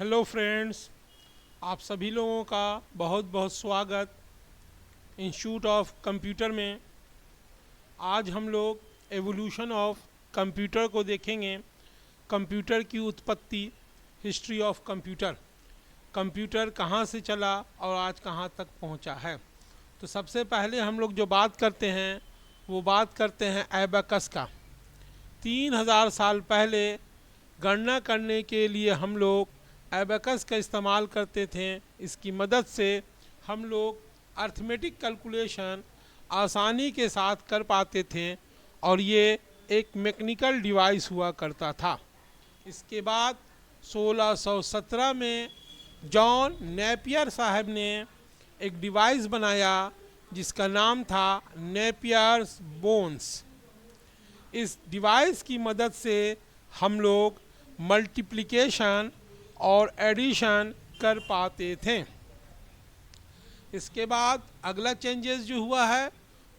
Hello friends, आप सभी लोगों का बहुत बहुत स्वागत इंस्टीट्यूट ऑफ कंप्यूटर में। आज हम लोग एवोल्यूशन ऑफ कंप्यूटर को देखेंगे। कंप्यूटर की उत्पत्ति, हिस्ट्री ऑफ कंप्यूटर, कंप्यूटर कहाँ से चला और आज कहाँ तक पहुँचा है। तो सबसे पहले हम लोग जो बात करते हैं वो बात करते हैं एबेकस का। 3000 साल पहले गणना करने के लिए हम लोग एबेकस का इस्तेमाल करते थे। इसकी मदद से हम लोग अर्थमेटिक कैलकुलेशन आसानी के साथ कर पाते थे और ये एक मैकेनिकल डिवाइस हुआ करता था। इसके बाद 1617 में जॉन नेपियर साहब ने एक डिवाइस बनाया जिसका नाम था नेपियर्स बोन्स। इस डिवाइस की मदद से हम लोग मल्टीप्लिकेशन और एडिशन कर पाते थे। इसके बाद अगला चेंजेस जो हुआ है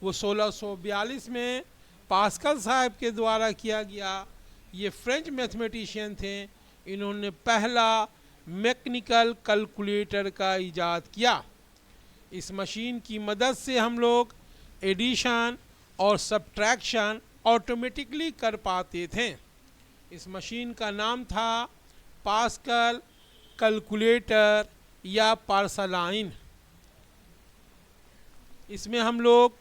वो 1642 में पास्कल साहब के द्वारा किया गया। ये फ्रेंच मैथमेटिशियन थे। इन्होंने पहला मैकेनिकल कैलकुलेटर का इजाद किया। इस मशीन की मदद से हम लोग एडिशन और सब्ट्रैक्शन ऑटोमेटिकली कर पाते थे। इस मशीन का नाम था पास्कल कैलकुलेटर या पार्सलाइन। इसमें हम लोग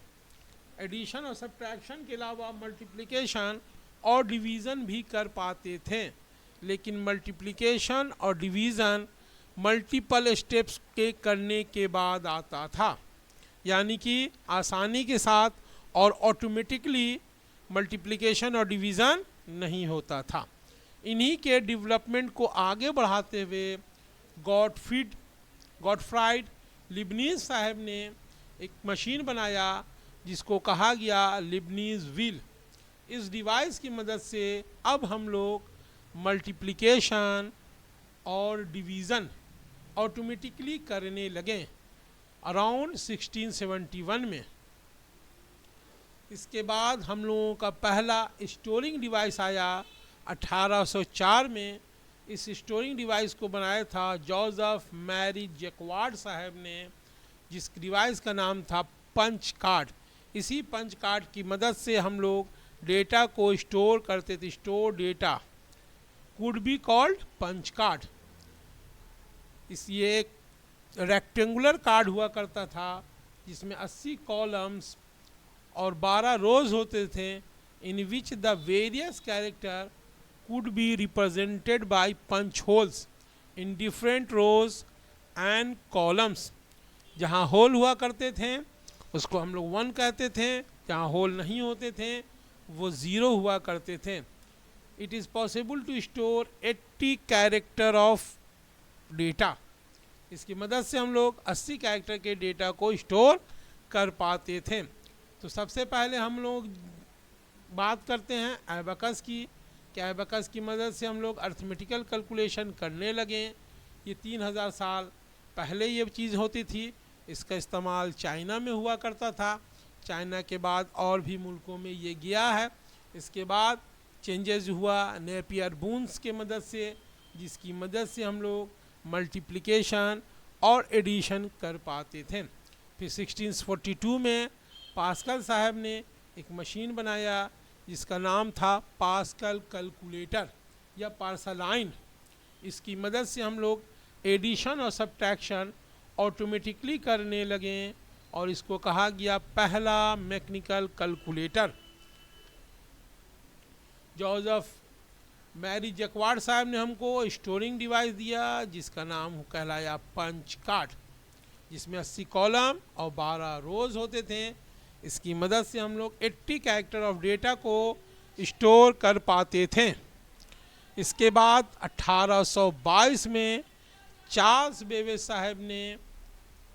एडिशन और सब्ट्रैक्शन के अलावा मल्टीप्लिकेशन और डिवीज़न भी कर पाते थे, लेकिन मल्टीप्लिकेशन और डिवीज़न मल्टीपल स्टेप्स के करने के बाद आता था, यानी कि आसानी के साथ और ऑटोमेटिकली मल्टीप्लिकेशन और डिवीज़न नहीं होता था। इन्हीं के डेवलपमेंट को आगे बढ़ाते हुए गॉटफ्राइड लिबनीज साहब ने एक मशीन बनाया जिसको कहा गया लिबनीज व्हील। इस डिवाइस की मदद से अब हम लोग मल्टीप्लिकेशन और डिवीज़न ऑटोमेटिकली करने लगे अराउंड 1671 में। इसके बाद हम लोगों का पहला स्टोरिंग डिवाइस आया 1804 में। इस स्टोरिंग डिवाइस को बनाया था जोसेफ मैरी जैकवार्ड साहब ने, जिस डिवाइस का नाम था पंच कार्ड। इसी पंच कार्ड की मदद से हम लोग डेटा को स्टोर करते थे। Store data could be called punch card. ये एक रेक्टेंगुलर कार्ड हुआ करता था जिसमें 80 कॉलम्स और 12 रोज होते थे, in which the various character could be represented by punch holes in different rows and columns। जहाँ होल हुआ करते थे उसको हम लोग 1 कहते थे, जहाँ होल नहीं होते थे वो 0 हुआ करते थे। It is possible to store 80 character of data. इसकी मदद से हम लोग 80 कैरेक्टर के डेटा को स्टोर कर पाते थे। तो सबसे पहले हम लोग बात करते हैं एबेकस की। क्या एबेकस की मदद से हम लोग अर्थमेटिकल कैलकुलेशन करने लगे। ये 3000 साल पहले ये चीज़ होती थी। इसका इस्तेमाल चाइना में हुआ करता था। चाइना के बाद और भी मुल्कों में ये गया है। इसके बाद चेंजेस हुआ नेपियर बोन्स के मदद से, जिसकी मदद से हम लोग मल्टीप्लिकेशन और एडिशन कर पाते थे। फिर 1642 में पास्कल साहब ने एक मशीन बनाया जिसका नाम था पास्कल कैलकुलेटर या पार्सलाइन। इसकी मदद से हम लोग एडिशन और सब्ट्रैक्शन ऑटोमेटिकली करने लगे और इसको कहा गया पहला mechanical calculator. Joseph Marie Jacquard साहब ने हमको स्टोरिंग डिवाइस दिया जिसका नाम कहलाया पंच कार्ड, जिसमें 80 कॉलम और 12 रोज होते थे। इसकी मदद से हम लोग 80 कैरेक्टर ऑफ डेटा को स्टोर कर पाते थे। इसके बाद 1822 में चार्ल्स बेबेज साहब ने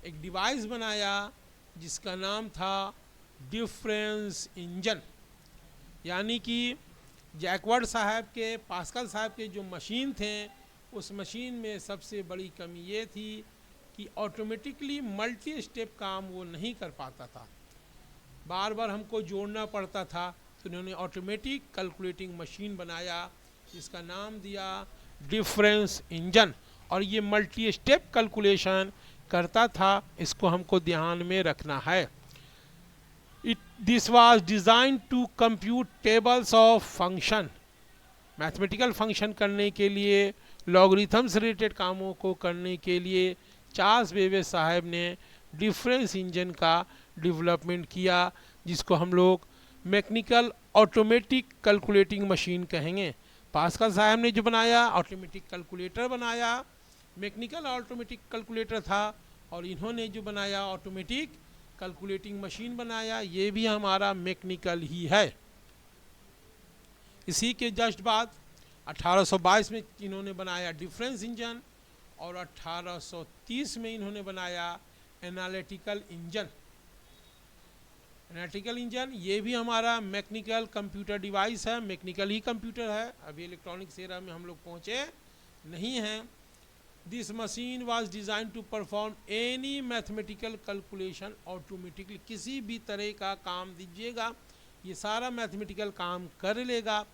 एक डिवाइस बनाया जिसका नाम था डिफरेंस इंजन, यानी कि जैकवार्ड साहब के, पास्कल साहब के जो मशीन थे उस मशीन में सबसे बड़ी कमी ये थी कि ऑटोमेटिकली मल्टी स्टेप काम वो नहीं कर पाता था। बार बार हमको जोड़ना पड़ता था। तो उन्होंने ऑटोमेटिक कैलकुलेटिंग मशीन बनाया जिसका नाम दिया डिफरेंस इंजन। और ये मल्टी स्टेप कैलकुलेशन करता था, इसको हमको ध्यान में रखना है। This was design to compute tables of function, mathematical function करने के लिए, लॉगरिथम्स रिलेटेड कामों को करने के लिए चार्ल्स बेबेज साहब ने डिफरेंस इंजन का डेवलपमेंट किया, जिसको हम लोग मैकेनिकल ऑटोमेटिक कैलकुलेटिंग मशीन कहेंगे। पास्कल साहब ने जो बनाया ऑटोमेटिक कैलकुलेटर बनाया, मैकेनिकल ऑटोमेटिक कैलकुलेटर था, और इन्होंने जो बनाया ऑटोमेटिक कैलकुलेटिंग मशीन बनाया, ये भी हमारा मैकेनिकल ही है। इसी के जस्ट बाद 1822 में इन्होंने बनाया डिफरेंस इंजन, और 1830 में इन्होंने बनाया एनालिटिकल इंजन। एनालिटिकल इंजन ये भी हमारा मैकेनिकल कंप्यूटर डिवाइस है, मैकेनिकल ही कंप्यूटर है, अभी इलेक्ट्रॉनिक्स एरा में हम लोग पहुँचे नहीं हैं। This machine was designed to perform any mathematical calculation automatically, किसी भी तरह का काम दीजिएगा ये सारा मैथमेटिकल काम कर लेगा।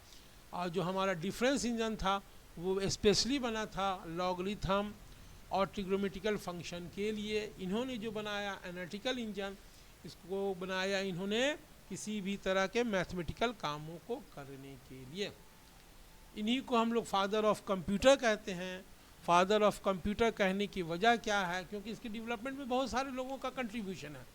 और जो हमारा डिफरेंस इंजन था वो स्पेशली बना था लॉगरिथम और ट्रिग्नोमेट्रिकल फंक्शन के लिए। इन्होंने जो बनाया एनालिटिकल इंजन, इसको बनाया इन्होंने किसी भी तरह के मैथमेटिकल कामों को करने के लिए। इन्हीं को हम लोग फादर ऑफ कंप्यूटर कहते हैं। फादर ऑफ कंप्यूटर कहने की वजह क्या है, क्योंकि इसके डेवलपमेंट में बहुत सारे लोगों का कंट्रीब्यूशन है,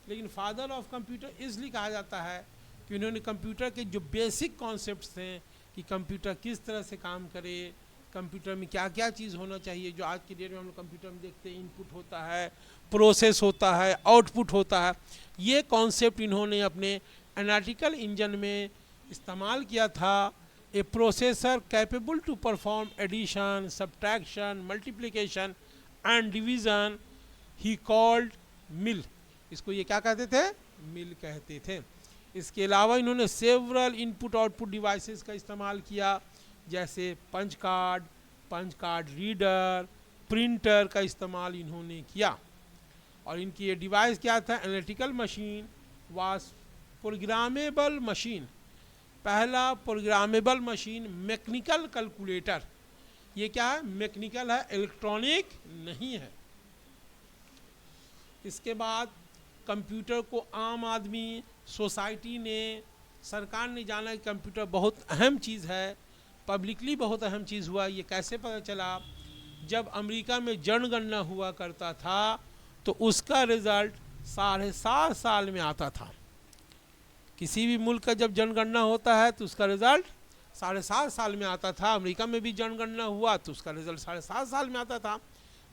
लेकिन फादर ऑफ कंप्यूटर इसलिए कहा जाता है कि उन्होंने कंप्यूटर के जो बेसिक कॉन्सेप्ट्स हैं कि कंप्यूटर किस तरह से काम करे, कंप्यूटर में क्या क्या चीज़ होना चाहिए, जो आज की डेट में हम लोग कंप्यूटर में देखते हैं, इनपुट होता है, प्रोसेस होता है, आउटपुट होता है, ये कॉन्सेप्ट इन्होंने अपने एनालिटिकल इंजन में इस्तेमाल किया था। A processor capable to perform addition, subtraction, multiplication and division he called mill, इसको ये क्या कहते थे, मिल कहते थे। इसके अलावा इन्होंने सेवरल इनपुट आउटपुट डिवाइसेस का इस्तेमाल किया, जैसे पंच कार्ड रीडर, प्रिंटर का इस्तेमाल इन्होंने किया। और इनकी ये डिवाइस क्या था, analytical machine was programmable machine, पहला प्रोग्रामेबल मशीन मैकेनिकल कैलकुलेटर। ये क्या है, मैकेनिकल है, इलेक्ट्रॉनिक नहीं है। इसके बाद कंप्यूटर को आम आदमी, सोसाइटी ने, सरकार ने जाना कि कंप्यूटर बहुत अहम चीज़ है, पब्लिकली बहुत अहम चीज़ हुआ। ये कैसे पता चला, जब अमेरिका में जनगणना हुआ करता था तो उसका रिज़ल्ट 7.5 साल में आता था। किसी भी मुल्क का जब जनगणना होता है तो उसका रिज़ल्ट 7.5 साल में आता था। अमेरिका में भी जनगणना हुआ तो उसका रिज़ल्ट 7.5 साल में आता था।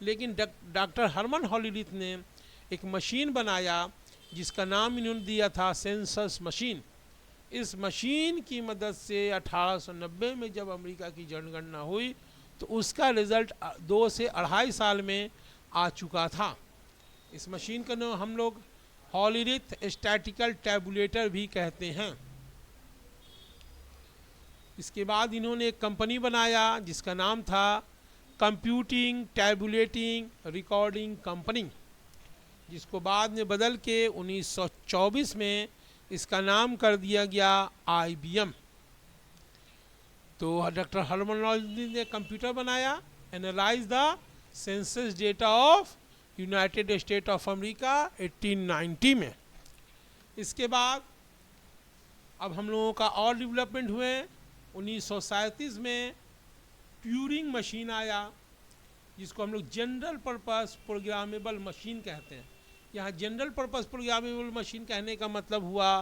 लेकिन डॉक्टर हरमन हॉलीरिथ ने एक मशीन बनाया जिसका नाम इन्होंने दिया था सेंसस मशीन। इस मशीन की मदद से 1890 में जब अमेरिका की जनगणना हुई तो उसका रिज़ल्ट 2 से 2.5 साल में आ चुका था। इस मशीन का नाम हम लोग हॉलीरिथ स्टैटिकल टैबुलेटर भी कहते हैं। इसके बाद इन्होंने एक कंपनी बनाया जिसका नाम था कंप्यूटिंग टैबुलेटिंग रिकॉर्डिंग कंपनी, जिसको बाद में बदल के 1924 में इसका नाम कर दिया गया IBM। तो डॉक्टर हरमन हॉलीरिथ ने कंप्यूटर बनाया, analyse the census data of United state of America 1890 में। इसके बाद अब हम लोगों का और डेवलपमेंट हुए। 1937 में ट्यूरिंग मशीन आया जिसको हम लोग जनरल पर्पस प्रोग्रामेबल मशीन कहते हैं। यहाँ जनरल पर्पस प्रोग्रामेबल मशीन कहने का मतलब हुआ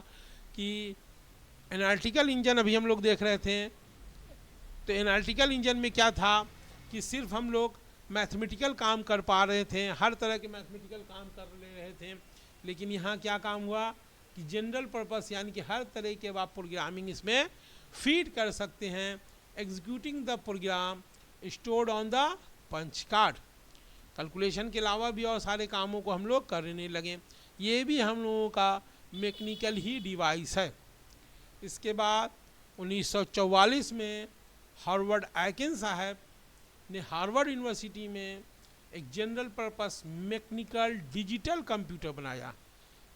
कि एनालिटिकल इंजन अभी हम लोग देख रहे थे, तो एनालिटिकल इंजन में क्या था कि सिर्फ हम लोग मैथमेटिकल काम कर पा रहे थे, हर तरह के मैथमेटिकल काम कर ले रहे थे। लेकिन यहाँ क्या काम हुआ कि जनरल पर्पस यानी कि हर तरह के आप प्रोग्रामिंग इसमें फीड कर सकते हैं। Executing the program stored on the punch card. Calculation के अलावा भी और सारे कामों को हम लोग करने लगे। ये भी हम लोगों का मैकेनिकल ही डिवाइस है। इसके बाद 1944 में हार्वर्ड आइकिन साहब ने हार्वर्ड यूनिवर्सिटी में एक general purpose mechanical digital computer बनाया।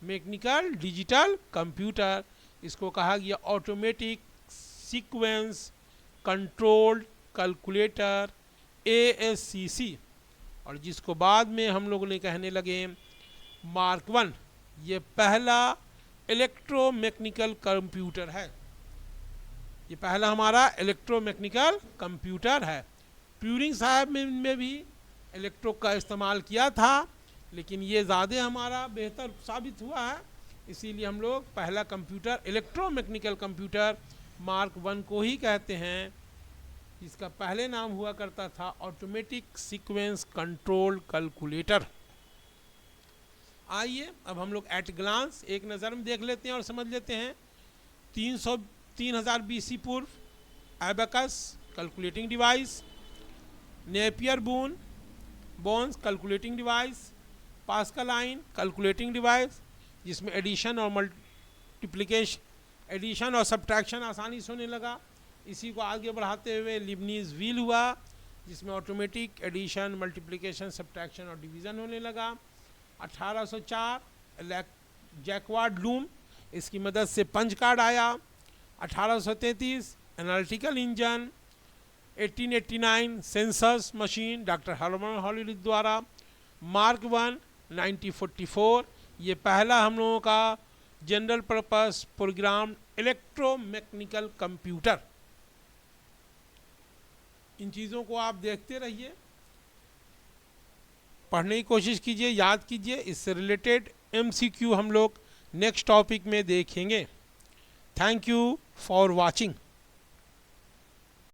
मैकेनिकल डिजिटल कंप्यूटर, इसको कहा गया automatic sequence controlled calculator ASCC। और जिसको बाद में हम लोगों ने कहने लगे मार्क 1। ये पहला इलेक्ट्रोमैकेनिकल कंप्यूटर है, ये पहला हमारा इलेक्ट्रोमैकेनिकल कंप्यूटर है। ट्यूरिंग साहब में भी इलेक्ट्रो का इस्तेमाल किया था, लेकिन ये ज़्यादा हमारा बेहतर साबित हुआ है, इसीलिए हम लोग पहला कंप्यूटर इलेक्ट्रोमैकेनिकल कंप्यूटर मार्क 1 को ही कहते हैं। इसका पहले नाम हुआ करता था ऑटोमेटिक सीक्वेंस कंट्रोल कैलकुलेटर। आइए अब हम लोग एट ग्लांस एक नज़र में देख लेते हैं और समझ लेते हैं। 3000 BC पूर्व abacus calculating device, Napier bones calculating device, Pascaline calculating device जिसमें एडिशन और मल्टीप्लिकेशन, एडिशन और सब्ट्रैक्शन आसानी से होने लगा। इसी को आगे बढ़ाते हुए लिबनीज व्हील हुआ, जिसमें ऑटोमेटिक एडिशन, मल्टीप्लिकेशन, सब्ट्रैक्शन और डिवीज़न होने लगा। 1804 जैकवार्ड लूम, इसकी मदद से पंच कार्ड आया। 1833 analytical engine. 1889 census machine doctor Herman Hollerith द्वारा। मार्क 1 1944 ये पहला हम लोगों का general purpose program electromechanical computer. इन चीज़ों को आप देखते रहिए, पढ़ने की कोशिश कीजिए, याद कीजिए। इससे रिलेटेड MCQ हम लोग नेक्स्ट टॉपिक में देखेंगे। Thank you for watching.